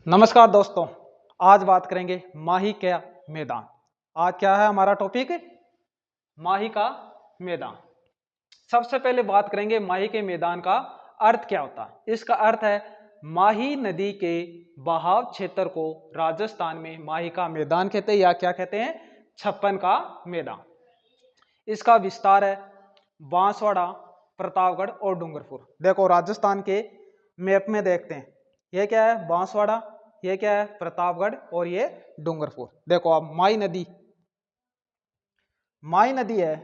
नमस्कार दोस्तों, आज बात करेंगे माही का मैदान। आज क्या है हमारा टॉपिक? माही का मैदान। सबसे पहले बात करेंगे माही के मैदान का अर्थ क्या होता है। इसका अर्थ है माही नदी के बहाव क्षेत्र को राजस्थान में माही का मैदान कहते हैं या क्या कहते हैं, छप्पन का मैदान। इसका विस्तार है बांसवाड़ा, प्रतापगढ़ और डूंगरपुर। देखो राजस्थान के मैप में देखते हैं, ये क्या है बांसवाड़ा, ये क्या है प्रतापगढ़ और ये डूंगरपुर। देखो अब माई नदी है,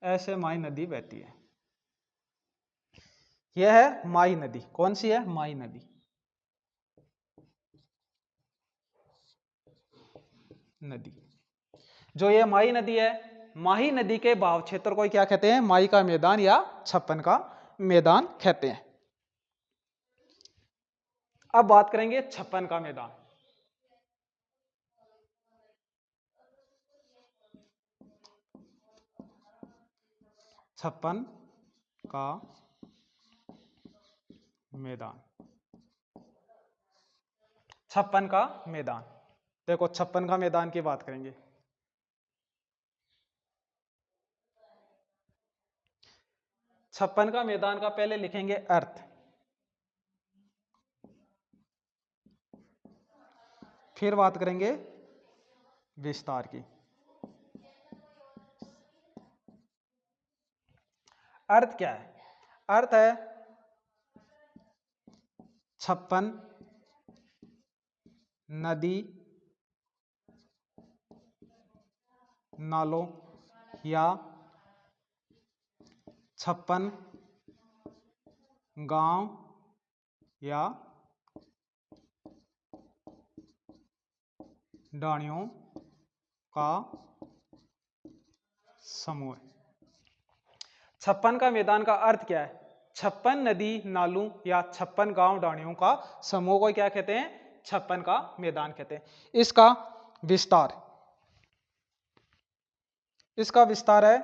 ऐसे माई नदी बहती है। यह है माई नदी। कौन सी है? माई नदी। नदी जो ये माई नदी है, माही नदी के बहाव क्षेत्र को क्या कहते हैं? माई का मैदान या छप्पन का मैदान कहते हैं। अब बात करेंगे छप्पन का मैदान। छप्पन का मैदान। छप्पन का मैदान। देखो छप्पन का मैदान की बात करेंगे। छप्पन का मैदान का पहले लिखेंगे अर्थ, फिर बात करेंगे विस्तार की। अर्थ क्या है? अर्थ है छप्पन नदी नालों या छप्पन गांव या डाणियों का समूह। छप्पन का मैदान का अर्थ क्या है? छप्पन नदी नालों या छप्पन गांव डाणियों का समूह को क्या कहते हैं? छप्पन का मैदान कहते हैं। इसका विस्तार, इसका विस्तार है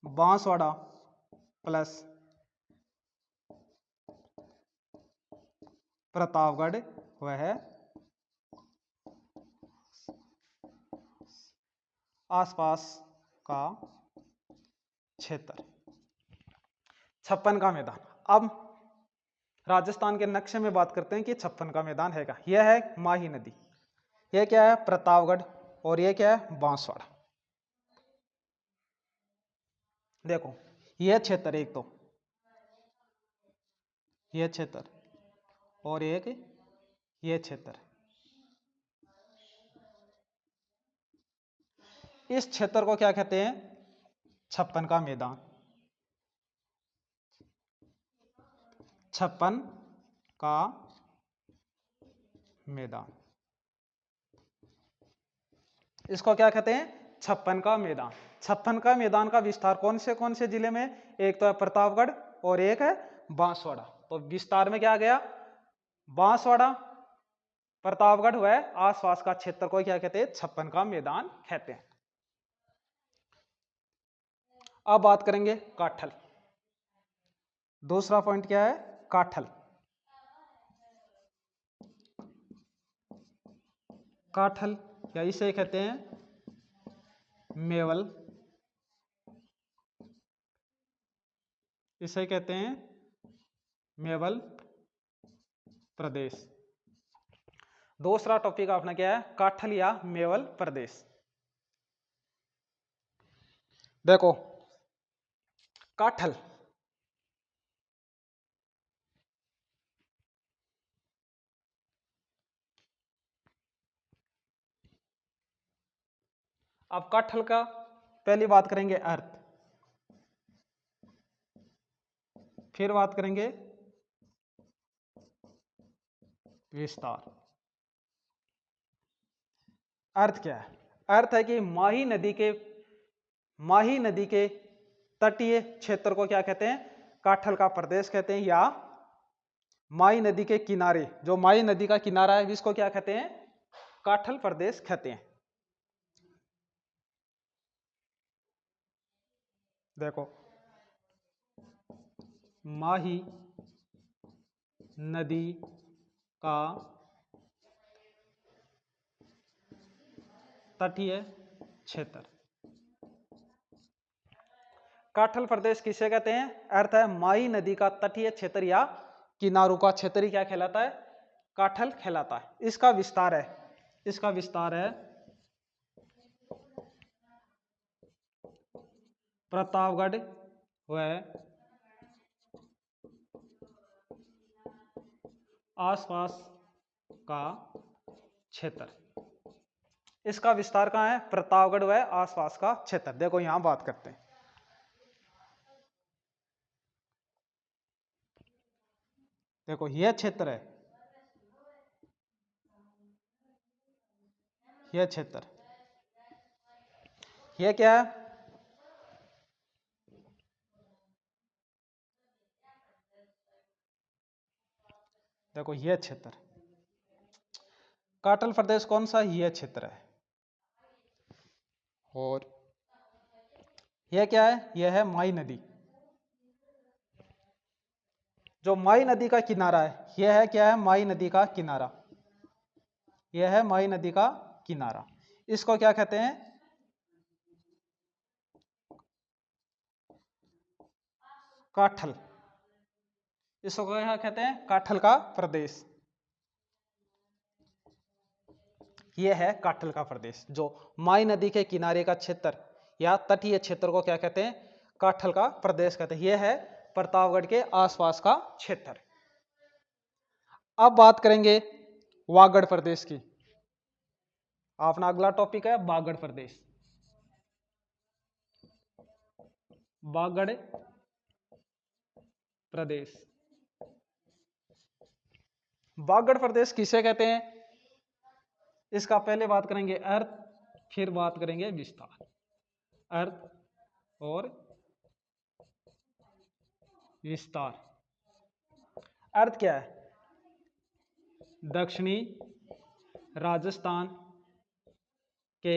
बांसवाड़ा प्लस प्रतापगढ़ वह आसपास का क्षेत्र। छप्पन का मैदान। अब राजस्थान के नक्शे में बात करते हैं कि छप्पन का मैदान है क्या। यह है माही नदी, यह क्या है प्रतापगढ़ और यह क्या है बांसवाड़ा। देखो यह क्षेत्र, एक तो यह क्षेत्र और एक यह क्षेत्र। इस क्षेत्र को क्या कहते हैं? छप्पन का मैदान। छप्पन का मैदान, इसको क्या कहते हैं? छप्पन का मैदान। छप्पन का मैदान का विस्तार कौन से जिले में? एक तो है प्रतापगढ़ और एक है बांसवाड़ा। तो विस्तार में क्या आ गया? बांसवाड़ा, प्रतापगढ़ व आसपास का क्षेत्र को क्या कहते हैं? छप्पन का मैदान कहते हैं। अब बात करेंगे काठल। दूसरा पॉइंट क्या है? काठल। काठल या इसे कहते हैं मेवल, इसे कहते हैं मेवल प्रदेश। दूसरा टॉपिक अपना क्या है? काठल या मेवल प्रदेश। देखो काठल अब काठल का पहली बात करेंगे अर्थ, फिर बात करेंगे विस्तार। अर्थ क्या है? अर्थ है कि माही नदी के तटीय क्षेत्र को क्या कहते हैं? काठल का प्रदेश कहते हैं। या माही नदी के किनारे, जो माही नदी का किनारा है इसको क्या कहते हैं? काठल प्रदेश कहते हैं। देखो माही नदी का तटीय क्षेत्र। काठल प्रदेश किसे कहते हैं? अर्थ है माही नदी का तटीय क्षेत्र या किनारों का क्षेत्र ही क्या कहलाता है? काठल कहलाता है। इसका विस्तार है प्रतापगढ़ व आसपास का क्षेत्र। इसका विस्तार कहाँ है? प्रतापगढ़ व आसपास का क्षेत्र। देखो यहां बात करते हैं। देखो यह क्षेत्र है, यह क्षेत्र, यह क्या है? देखो यह क्षेत्र, काठल प्रदेश कौन सा? यह क्षेत्र है। और यह क्या है? यह है माही नदी। जो माही नदी का किनारा है, यह है क्या है? माही नदी का किनारा। यह है माही नदी का किनारा। इसको क्या कहते हैं? काठल। इसको क्या कहते हैं? काठल का प्रदेश। यह है काठल का प्रदेश। जो माही नदी के किनारे का क्षेत्र या तटीय क्षेत्र को क्या कहते हैं? काठल का प्रदेश कहते हैं। यह है प्रतापगढ़ के आसपास का क्षेत्र। अब बात करेंगे वागड़ प्रदेश की। अपना अगला टॉपिक है बागड़ प्रदेश। बागड़ प्रदेश, बागड़ प्रदेश किसे कहते हैं? इसका पहले बात करेंगे अर्थ, फिर बात करेंगे विस्तार। अर्थ और विस्तार। अर्थ क्या है? दक्षिणी राजस्थान के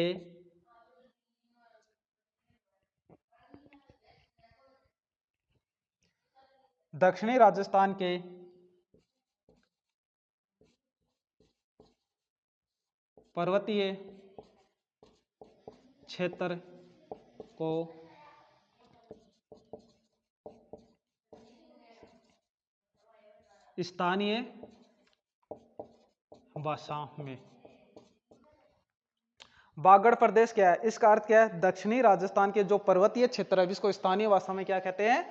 पर्वतीय क्षेत्र को स्थानीय भाषा में। बागड़ प्रदेश क्या है? इसका अर्थ क्या है? दक्षिणी राजस्थान के जो पर्वतीय क्षेत्र है, जिसको स्थानीय भाषा में क्या कहते हैं?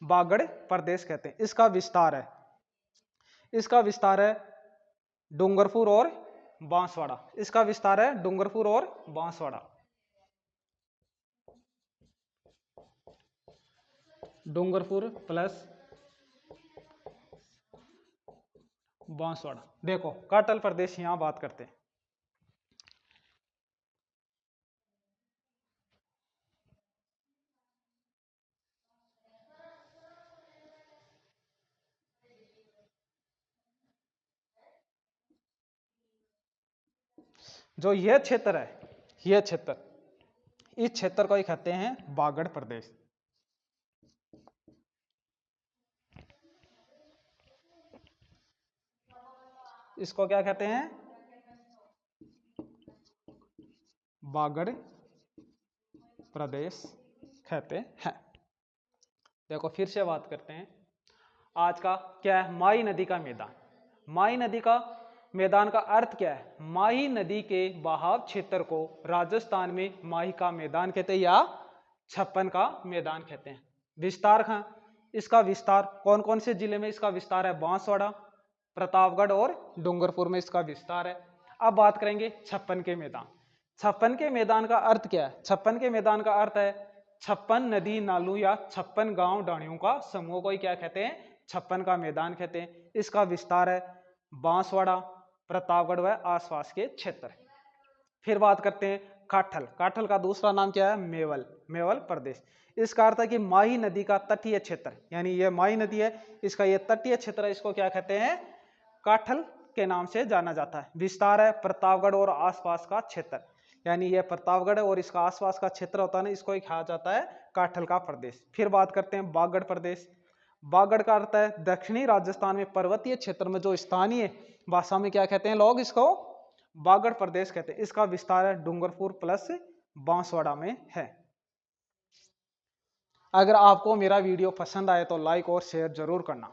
बागड़ प्रदेश कहते हैं। इसका विस्तार है डूंगरपुर और बांसवाड़ा। इसका विस्तार है डूंगरपुर और बांसवाड़ा। डूंगरपुर प्लस बांसवाड़ा। देखो काठल प्रदेश यहां बात करते हैं। जो यह क्षेत्र है, यह क्षेत्र, इस क्षेत्र को ही कहते हैं बागड़ प्रदेश। इसको क्या कहते हैं? बागड़ प्रदेश कहते हैं। देखो फिर से बात करते हैं। आज का क्या है? माही नदी का मैदान। माही नदी का मैदान का अर्थ क्या है? माही नदी के बहाव क्षेत्र को राजस्थान में माही का मैदान कहते हैं या छप्पन का मैदान कहते हैं। विस्तार का, इसका विस्तार कौन कौन से जिले में इसका विस्तार है? बांसवाड़ा, प्रतापगढ़ और डूंगरपुर में इसका विस्तार है। अब बात करेंगे छप्पन के मैदान। छप्पन के मैदान का अर्थ क्या है? छप्पन के मैदान का अर्थ है 56 नदी नालों या 56 गांव डाणियों का समूह को ही क्या कहते हैं? छप्पन का मैदान कहते हैं। इसका विस्तार है बांसवाड़ा, प्रतापगढ़ व आसपास के क्षेत्र। फिर बात करते हैं काठल। काठल का दूसरा नाम क्या है? मेवल। मेवल प्रदेश। इसका अर्थ है कि माही नदी का तटीय क्षेत्र, यानी यह माही नदी है, इसका यह तटीय क्षेत्र है, इसको क्या कहते हैं? काठल के नाम से जाना जाता है। विस्तार है प्रतापगढ़ और आसपास का क्षेत्र। यानी यह प्रतापगढ़ है और इसका आसपास का क्षेत्र होता है ना, इसको ही कहा जाता है काठल का प्रदेश। फिर बात करते हैं बागड़ प्रदेश। बागड़ का अर्थ है दक्षिणी राजस्थान में पर्वतीय क्षेत्र में जो स्थानीय भाषा में क्या कहते हैं लोग, इसको बागड़ प्रदेश कहते हैं। इसका विस्तार है डूंगरपुर प्लस बांसवाड़ा में है। अगर आपको मेरा वीडियो पसंद आए तो लाइक और शेयर जरूर करना।